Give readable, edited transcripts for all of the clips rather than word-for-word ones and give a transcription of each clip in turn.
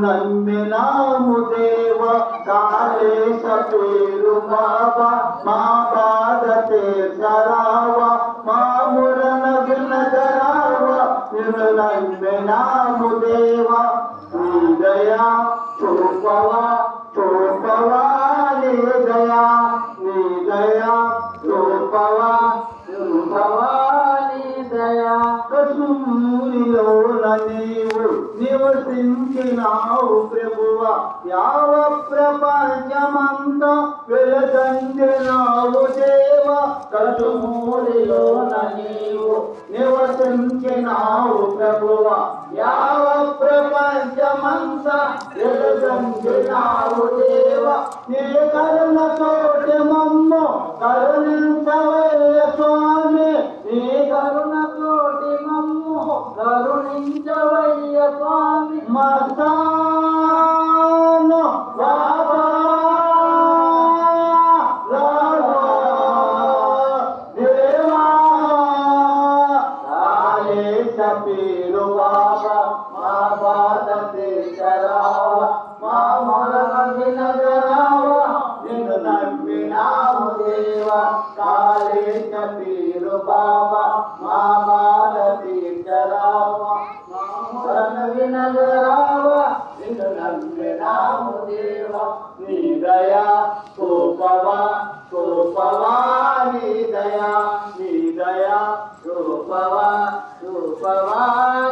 నమ్మినాము దేవ కాళేశ పేరు బాబా మా బాధ తీర్చరావా మా మురణ వినగరావా నిన్ను నమ్మినాము దేవ నీ దయా చూపవా చూపవా నీ దయా నీ దయా చూపవా చూపవా నీ దయా కసూరిలోన నీవు నివసించినావు ప్రభువా యావ ప్రపంచమంతా వెలగందినావు దేవ కసుమూరిలోన నీవు నివసించినావు ప్రభువా యావ ప్రపంచమంతా వెలగందినావు దేవ నీ కరుణతోటి మమ్ము కరుణించవయ్య స్వామి నీ కరుణతోటి మమ్ము కరుణించవయ్య స్వామి మస్తాను బాబా రావా దేవా కాళేశ పేరు బాబా మా బాధ తీర్చరావా మా మొరన వినగరావా నిన్ను నమ్మినాము దేవా కాళేశ పేరు బాబా మా బాధ తీర్చరావా మా మొరన వినగరావా నిన్ను నమ్మినాము దేవా నీ దయా చూపవా చూపవా నీ దయా నీ దయా చూపవా చూపవా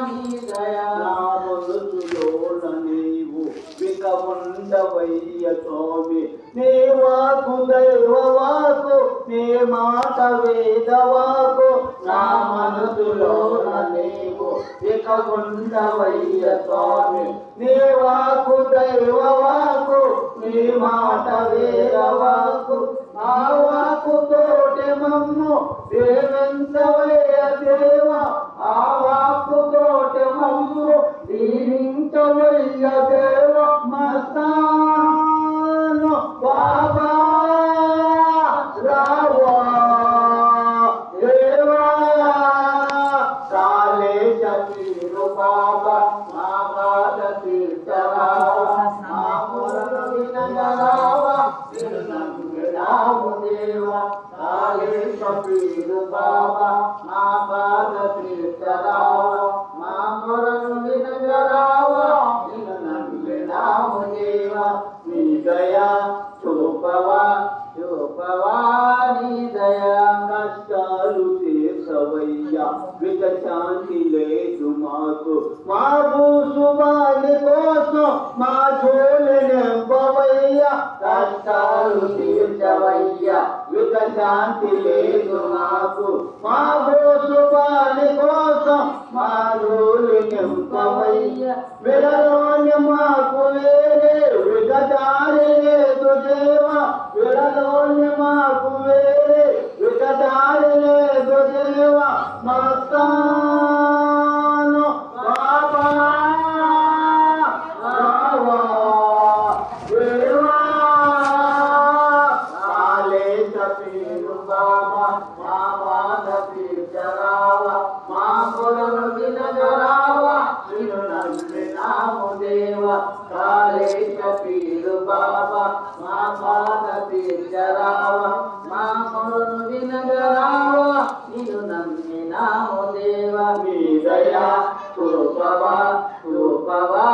నీ దయా నా మనసులోన నీవు విక ఉండవయ్య స్వామి నీ వాకు దైవవాకు నీ మాట వేదవాకు నా మనసులోన నీవు విక ఉండవయ్య స్వామి నీ వాకు దైవవాకు నీ మాట వేదవాకు ఆ వాకు తోటి మమ్ము దీవించవయ్య దేవ ఆ వాకు తోటి మమ్ము దీవించవయ్య దేవ మస్తాను బాబా రావా దేవా కాళేశ పేరు బాబా మా బాధ తీర్చరావా మా మొరన వినగరావా నిన్ను నమ్మినాము దేవా కాళేశ పేరు బాబా మా బాధ తీర్చరావా శాంతి లేదు మాకు మా భూసువాని కోసం మా జోలి నింపవయ్యా కష్టాలు తీర్చవయ్యా ఇక శాంతి లేదు మాకు మా భూసువాని కోసం మా జోలి నింపవయ్యా విడలోని మాకు వేరే విగదారి లేదు దేవా విడలోని మాకు వేరే విగదారి లేదు దేవా మస్తాను బాబా రావా దేవా కాలేశ పీరు బాబా మా బాధ తీర్చరావా మా కొలను వినగరావా నిన్ను నమ్మినాము దేవా కాలేశ పీరు బాబా మా బాధ తీర్చరావా మా కొలను వినగరావా నిన్ను నమ్మినాము దేవా నీ దయా కృపవా కృపవా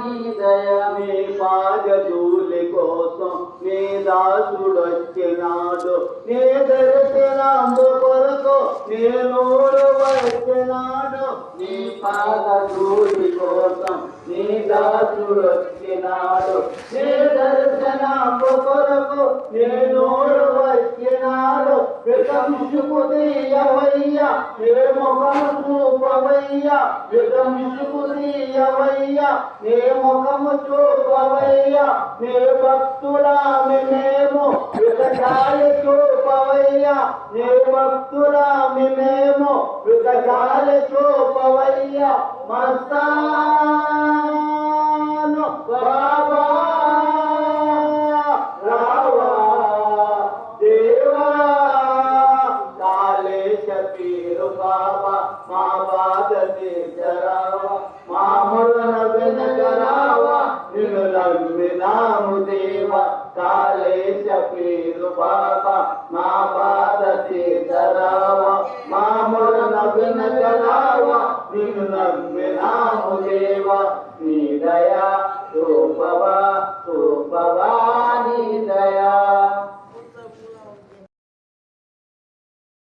నీ దయా నీ పాదధూళి కోసం నీ దాసుడొచ్చినాడు నీ దర్శనంబు కొరకు నేను వచ్చినాడు నీ పాదధూళి కోసం నీ దాసుడొచ్చినాడు నీ దర్శనంబు కొరకు నేను వచ్చినాడు వికమిషుకు తీయవయ్యా ఏ ముఖము చూపవయ్యా వికమిషుకు తీయవయ్యా నీ ముఖము చూపవయ్యా నీ భక్తులామి మేము వికటాలి చూపవయ్యా నీ భక్తులామి మేము వికటాలి చూపవయ్యా మస్తాను బాబా రావా దేవా కాలేశ పీరు బాబా మా బాధ తీర్చరావా మా మొరన వినగరావా నిన్ను నమ్మినాము దేవా కాలేశ పీరు బాబా మా బాధ తీర్చరావా మా మొరన వినగరావా నిన్ను నమ్మినాము దేవా నీ దయా